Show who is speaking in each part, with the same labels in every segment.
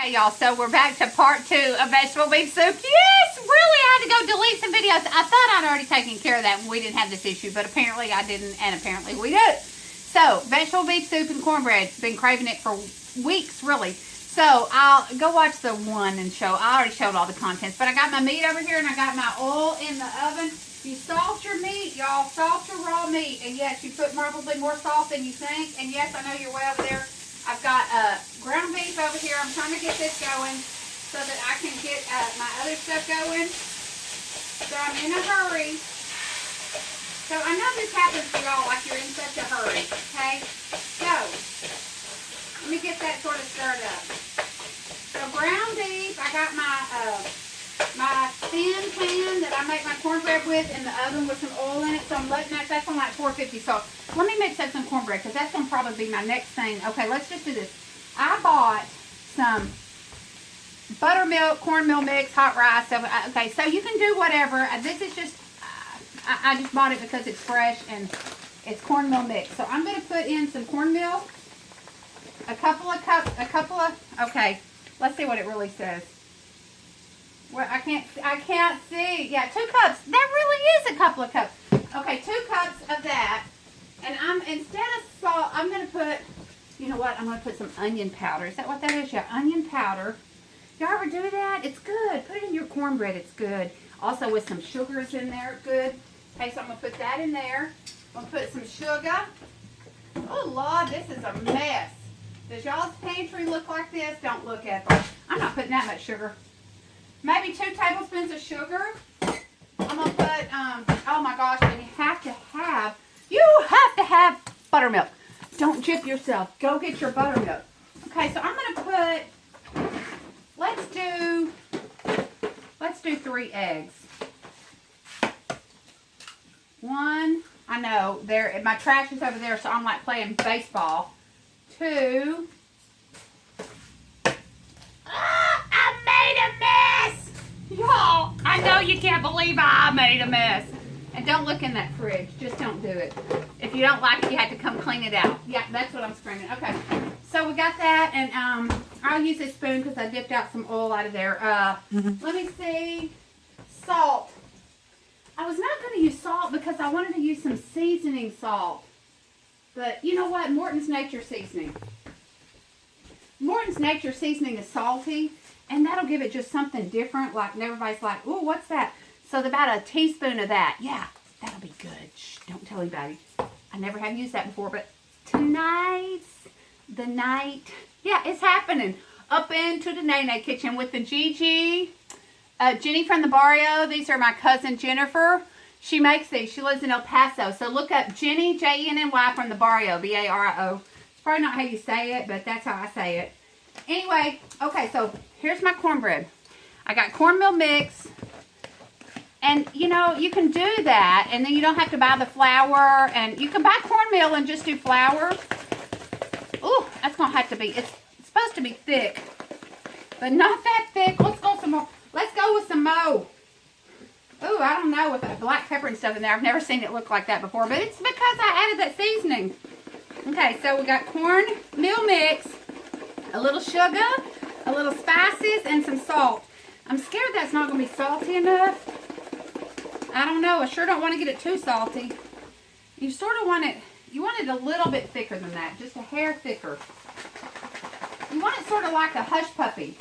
Speaker 1: Okay, y'all, so we're back to part 2 of vegetable beef soup. Yes, really, I had to go delete some videos. I thought I'd already taken care of that when we didn't have this issue, but apparently I didn't, and apparently we did. So, vegetable beef soup and cornbread. Been craving it for weeks, really. So, I'll go watch the one and show. I already showed all the contents, but I got my meat over here, and I got my oil in the oven. You salt your meat, y'all. Salt your raw meat. And yes, you put probably more salt than you think. And yes, I know you're way over there. I've got ground beef over here. I'm trying to get this going so that I can get my other stuff going. So I'm in a hurry. So I know this happens to y'all like you're in such a hurry. Okay? So, let me get that sort of stirred up. So ground beef, I got my thin pan that I make my cornbread with in the oven with some oil in it. So I'm letting that's on like 450. So let me mix up some cornbread because that's going to probably be my next thing. Okay, let's just do this. I bought some buttermilk, cornmeal mix, hot rice. So, okay, so you can do whatever. This is just, I just bought it because it's fresh and it's cornmeal mix. So I'm going to put in some cornmeal, a couple of, okay, let's see what it really says. Well, I can't see. Yeah, 2 cups. That really is a couple of cups. Okay, 2 cups of that. And instead of salt, I'm going to put, you know what? I'm going to put some onion powder. Is that what that is? Yeah, onion powder. Y'all ever do that? It's good. Put it in your cornbread. It's good. Also with some sugars in there. Good. Okay, so I'm going to put that in there. I'm going to put some sugar. Oh, Lord, this is a mess. Does y'all's pantry look like this? Don't look at them. I'm not putting that much sugar. Maybe 2 tablespoons of sugar. I'm going to put, oh my gosh, and you have to have buttermilk. Don't jip yourself. Go get your buttermilk. Okay, so I'm going to put, let's do 3 eggs. 1, I know, my trash is over there, so I'm like playing baseball. 2, y'all, I know you can't believe I made a mess. And don't look in that fridge. Just don't do it. If you don't like it, you have to come clean it out. Yeah, that's what I'm screaming. Okay, so we got that, and I'll use this spoon because I dipped out some oil out of there. Let me see. Salt. I was not going to use salt because I wanted to use some seasoning salt. But you know what? Morton's Nature Seasoning. Morton's Nature Seasoning is salty. And that'll give it just something different. Like, and everybody's like, ooh, what's that? So about a teaspoon of that. Yeah, that'll be good. Shh, don't tell anybody. I never have used that before. But tonight's the night. Yeah, it's happening. Up into the Nene kitchen with the Gigi. Jenny from the barrio. These are my cousin Jennifer. She makes these. She lives in El Paso. So look up Jenny, J-E-N-N-Y from the barrio. B-A-R-I-O. It's probably not how you say it, but that's how I say it. Anyway, okay, so here's my cornbread. I got cornmeal mix. And, you know, you can do that. And then you don't have to buy the flour. And you can buy cornmeal and just do flour. Ooh, that's going to have to be, it's supposed to be thick. But not that thick. Let's go some more. Let's go with some mo. Ooh, I don't know, with the black pepper and stuff in there. I've never seen it look like that before. But it's because I added that seasoning. Okay, so we got cornmeal mix. A little sugar, a little spices, and some salt. I'm scared that's not going to be salty enough. I don't know. I sure don't want to get it too salty. You sort of want it, you want it a little bit thicker than that. Just a hair thicker. You want it sort of like a hush puppy.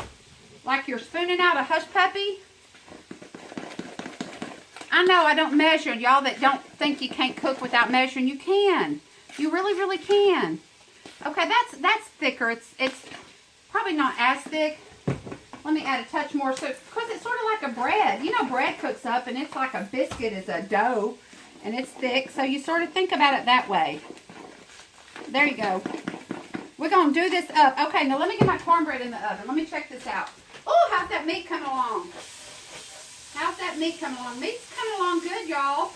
Speaker 1: Like you're spooning out a hush puppy. I know I don't measure. Y'all that don't think you can't cook without measuring, you can. You really, really can. Okay, that's thicker. It's probably not as thick. Let me add a touch more. So, because it's sort of like a bread. You know, bread cooks up and it's like a biscuit is a dough. And it's thick. So, you sort of think about it that way. There you go. We're going to do this up. Okay, now let me get my cornbread in the oven. Let me check this out. Oh, how's that meat coming along? How's that meat coming along? Meat's coming along good, y'all.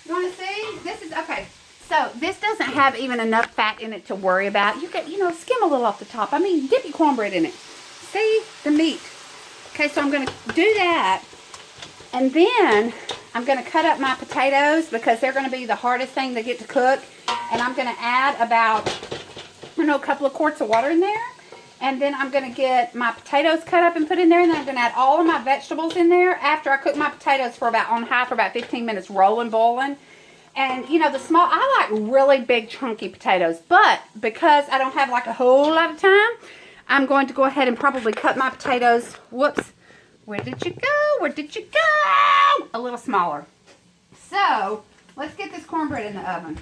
Speaker 1: You want to see? This is, okay. So, this doesn't have even enough fat in it to worry about. You can, you know, skim a little off the top. I mean, dip your cornbread in it. See? The meat. Okay, so I'm going to do that. And then, I'm going to cut up my potatoes because they're going to be the hardest thing to get to cook. And I'm going to add about, I don't know, a couple of quarts of water in there. And then I'm going to get my potatoes cut up and put in there. And then I'm going to add all of my vegetables in there after I cook my potatoes for on high for about 15 minutes, rolling, boiling. And, you know, I like really big, chunky potatoes. But because I don't have like a whole lot of time, I'm going to go ahead and probably cut my potatoes. Whoops. Where did you go? Where did you go? A little smaller. So, let's get this cornbread in the oven.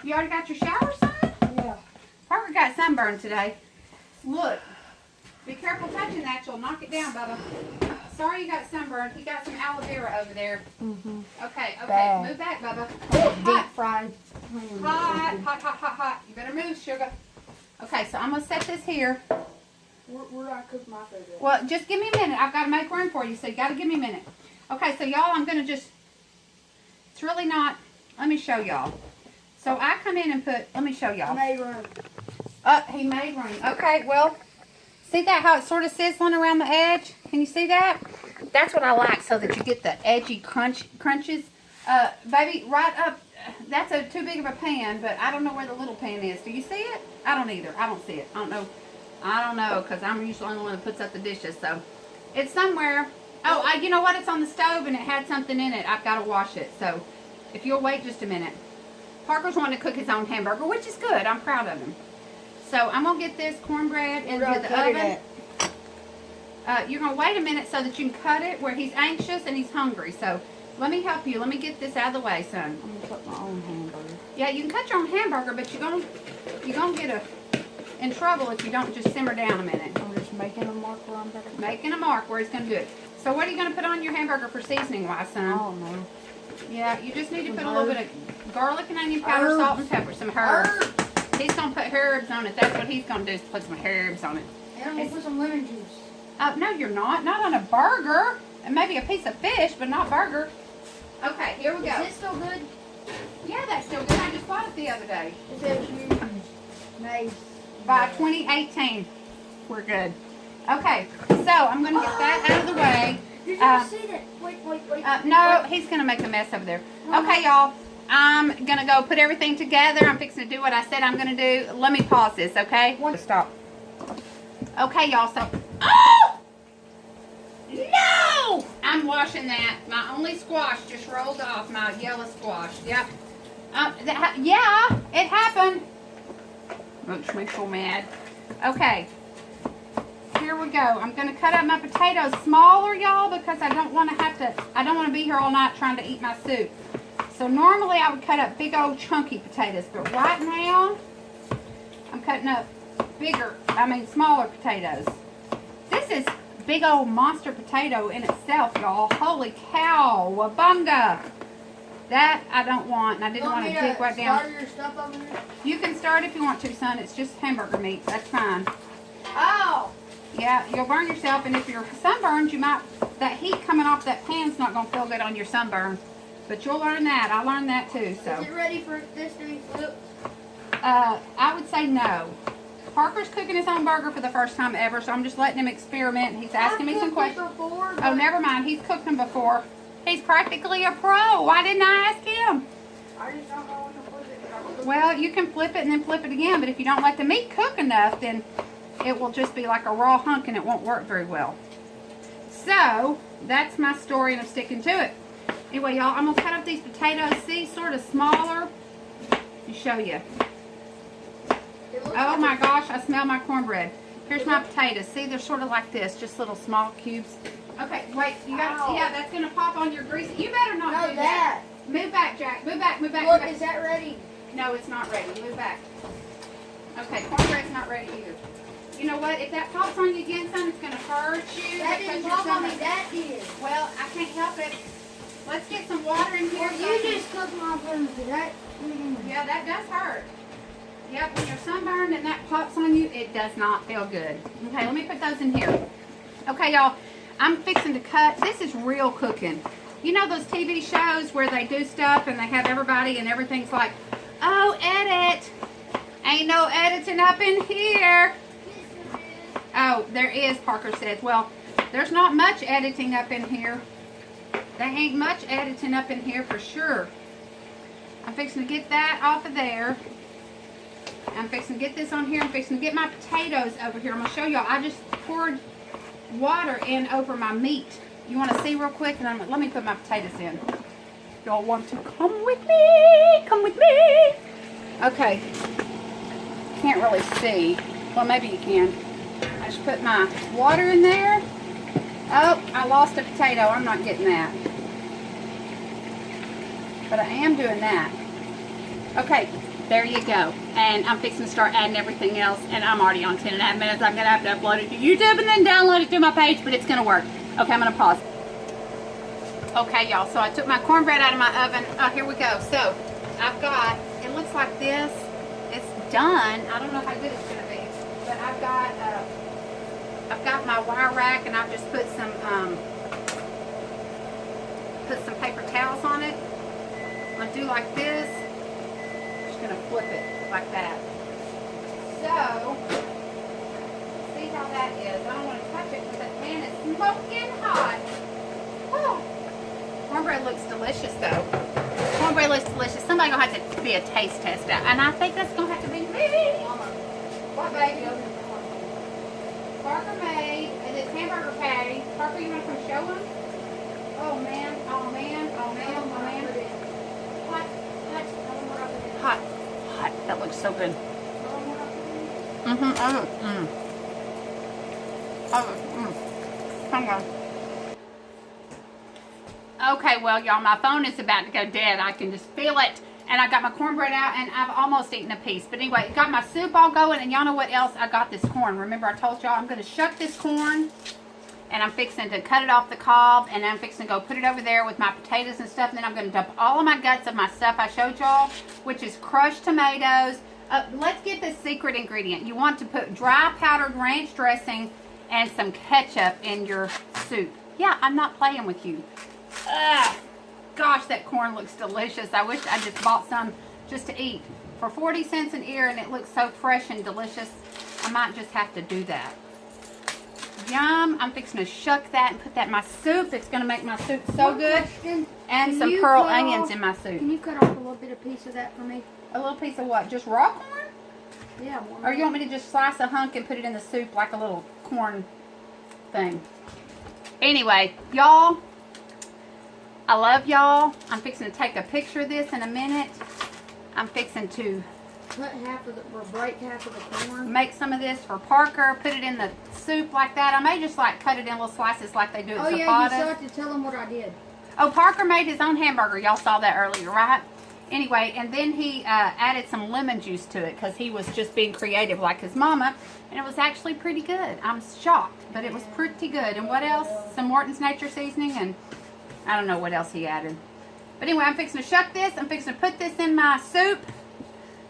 Speaker 1: You already got your shower, son?
Speaker 2: Yeah.
Speaker 1: Parker got sunburned today. Look. Be careful touching that. You'll knock it down, Bubba. Sorry you got sunburned. He got some aloe vera over there.
Speaker 2: Mm-hmm.
Speaker 1: Okay.
Speaker 2: Bad.
Speaker 1: Move back, Bubba.
Speaker 2: Deep fried.
Speaker 1: Hot. You better move, sugar. Okay, so I'm going to set this here.
Speaker 2: Where do I cook my food at?
Speaker 1: Well, just give me a minute. I've got to make room for you, so you got to give me a minute. Okay, so y'all, I'm going to just, it's really not, let me show y'all. So I come in and put, let me show y'all.
Speaker 2: I made room.
Speaker 1: He made room. Okay, well, see that how it's sort of sizzling around the edge? Can you see that? That's what I like, so that you get the edgy crunches. Baby, right up, that's too big of a pan, but I don't know where the little pan is. Do you see it? I don't either. I don't see it. I don't know, because I'm usually the one that puts up the dishes, so. It's somewhere. Oh, you know what? It's on the stove, and it had something in it. I've got to wash it, so if you'll wait just a minute. Parker's wanting to cook his own hamburger, which is good. I'm proud of him. So I'm going to get this cornbread into the oven. You're going to wait a minute so that you can cut it where he's anxious and he's hungry. So let me help you. Let me get this out of the way, son.
Speaker 2: I'm going to cut my own hamburger.
Speaker 1: Yeah, you can cut your own hamburger, but you're going to get in trouble if you don't just simmer down a minute.
Speaker 2: I'm just making a mark where I'm better.
Speaker 1: Making a mark where he's going to do it. So what are you going to put on your hamburger for seasoning-wise, son?
Speaker 2: I don't know.
Speaker 1: Yeah, you just need to put a little bit of garlic and onion powder, salt and pepper, some herbs. He's going to put herbs on it. That's what he's going to do, is put some herbs on it.
Speaker 2: And I'm going to put some lemon juice.
Speaker 1: No, you're not. Not on a burger. And maybe a piece of fish, but not burger. Okay, here we go.
Speaker 2: Is it still good?
Speaker 1: Yeah, that's still good. I just bought it the other day.
Speaker 2: It says huge. Nice.
Speaker 1: By 2018. We're good. Okay, so I'm going to get that out of the way.
Speaker 2: Did you see that? Wait.
Speaker 1: No, he's going to make a mess over there. Okay, y'all. I'm going to go put everything together. I'm fixing to do what I said I'm going to do. Let me pause this, okay? Stop. Okay, y'all. So, oh! No! I'm washing that. My only squash just rolled off. My yellow squash. Yep. Yeah, it happened. Makes me so mad. Okay. Here we go. I'm going to cut up my potatoes smaller, y'all, because I don't want to be here all night trying to eat my soup. So normally I would cut up big old chunky potatoes, but right now I'm cutting up smaller potatoes. This is big old monster potato in itself, y'all. Holy cow, wabunga. That I don't want, and I didn't want to dig right down.
Speaker 2: Start your stuff over there?
Speaker 1: You can start if you want to, son. It's just hamburger meat. That's fine.
Speaker 2: Oh!
Speaker 1: Yeah, you'll burn yourself, and if you're sunburned, that heat coming off that pan's not going to feel good on your sunburn. But you'll learn that. I learned that too, so.
Speaker 2: Is it ready for this to be flipped?
Speaker 1: I would say no. Parker's cooking his own burger for the first time ever, so I'm just letting him experiment. He's asking me some questions.
Speaker 2: Before,
Speaker 1: Oh, never mind. He's cooked them before. He's practically a pro. Why didn't I ask him?
Speaker 2: I just don't know when to flip it.
Speaker 1: Well, you can flip it and then flip it again, but if you don't let the meat cook enough, then it will just be like a raw hunk and it won't work very well. So, that's my story and I'm sticking to it. Anyway, y'all, I'm going to cut up these potatoes. See, sort of smaller. Let me show you. Oh my gosh, I smell my cornbread. Here's my potatoes. See, they're sort of like this, just little small cubes. Okay, wait, you got to see how that's going to pop on your grease. You better not do that. Move back, Jack. Move back, move back.
Speaker 2: Look,
Speaker 1: move back.
Speaker 2: is that ready?
Speaker 1: No, it's not ready. Move back. Okay, cornbread's not ready either. You know what? If that pops on you again, son, it's going to hurt you.
Speaker 2: That didn't pop on me. That did.
Speaker 1: Well, I can't help it. Let's get some water in here.
Speaker 2: Well, you just cooked my food.
Speaker 1: Yeah, that does hurt. Yep, when you're sunburned and that pops on you, it does not feel good. Okay, let me put those in here. Okay, y'all, I'm fixing to cut. This is real cooking. You know those TV shows where they do stuff and they have everybody and everything's like, oh, edit. Ain't no editing up in here. Oh, there is, Parker says. Well, there's not much editing up in here. There ain't much editing up in here for sure. I'm fixing to get that off of there. I'm fixing to get this on here. I'm fixing to get my potatoes over here. I'm going to show y'all. I just poured water in over my meat. You want to see real quick? And let me put my potatoes in. Y'all want to come with me? Come with me. Okay. Can't really see. Well, maybe you can. I just put my water in there. Oh, I lost a potato. I'm not getting that. But I am doing that. Okay, there you go. And I'm fixing to start adding everything else. And I'm already on 10 and a half minutes. I'm going to have to upload it to YouTube and then download it to my page. But it's going to work. Okay, I'm going to pause. Okay, y'all. So I took my cornbread out of my oven. Oh, here we go. So I've got, it looks like this. It's done. I don't know how good it's going to be. But I've got my wire rack and I've just put some paper towels on it. I'm going to do like this. I'm just going to flip it like that. So, see how that is. I don't want to touch it because that pan is smoking hot. Woo. Cornbread looks delicious though. Cornbread looks delicious. Somebody going to have to be a taste tester. And I think that's going to have to be me. What, baby? Parker made, and this hamburger patty. Parker, you want to come show them? Oh man, oh man, oh man, oh man. Hot, hot, hot, hot. That looks so good. Come on. Okay, well, y'all, my phone is about to go dead. I can just feel it. And I got my cornbread out, and I've almost eaten a piece. But anyway, got my soup all going, and y'all know what else? I got this corn. Remember I told y'all I'm going to shuck this corn, and I'm fixing to cut it off the cob, and I'm fixing to go put it over there with my potatoes and stuff. And then I'm going to dump all of my guts of my stuff I showed y'all, which is crushed tomatoes. Let's get this secret ingredient. You want to put dry powdered ranch dressing and some ketchup in your soup. Yeah, I'm not playing with you. Gosh, that corn looks delicious. I wish I just bought some just to eat. For 40 cents an ear, and it looks so fresh and delicious, I might just have to do that. Yum. I'm fixing to shuck that and put that in my soup. It's going to make my soup so good. And some pearl onions in my soup.
Speaker 2: Can you cut off a little bit of piece of that for me?
Speaker 1: A little piece of what? Just raw corn?
Speaker 2: Yeah. One
Speaker 1: Or you want me to just slice a hunk and put it in the soup like a little corn thing? Anyway, y'all, I love y'all. I'm fixing to take a picture of this in a minute. I'm fixing to
Speaker 2: cut half of the, or break half of the corn.
Speaker 1: Make some of this for Parker. Put it in the soup like that. I may just like cut it in little slices like they do at
Speaker 2: Oh
Speaker 1: Zapatas.
Speaker 2: yeah, you still have to tell them what I did.
Speaker 1: Oh, Parker made his own hamburger. Y'all saw that earlier, right? Anyway, and then he added some lemon juice to it because he was just being creative like his mama. And it was actually pretty good. I'm shocked, but it was pretty good. And what else? Some Morton's Nature Seasoning, and I don't know what else he added. But anyway, I'm fixing to shuck this. I'm fixing to put this in my soup.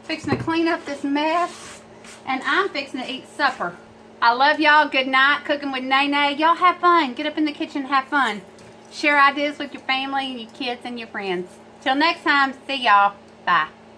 Speaker 1: Fixing to clean up this mess. And I'm fixing to eat supper. I love y'all. Good night. Cooking with Nene. Y'all have fun. Get up in the kitchen and have fun. Share ideas with your family and your kids and your friends. Till next time, see y'all. Bye.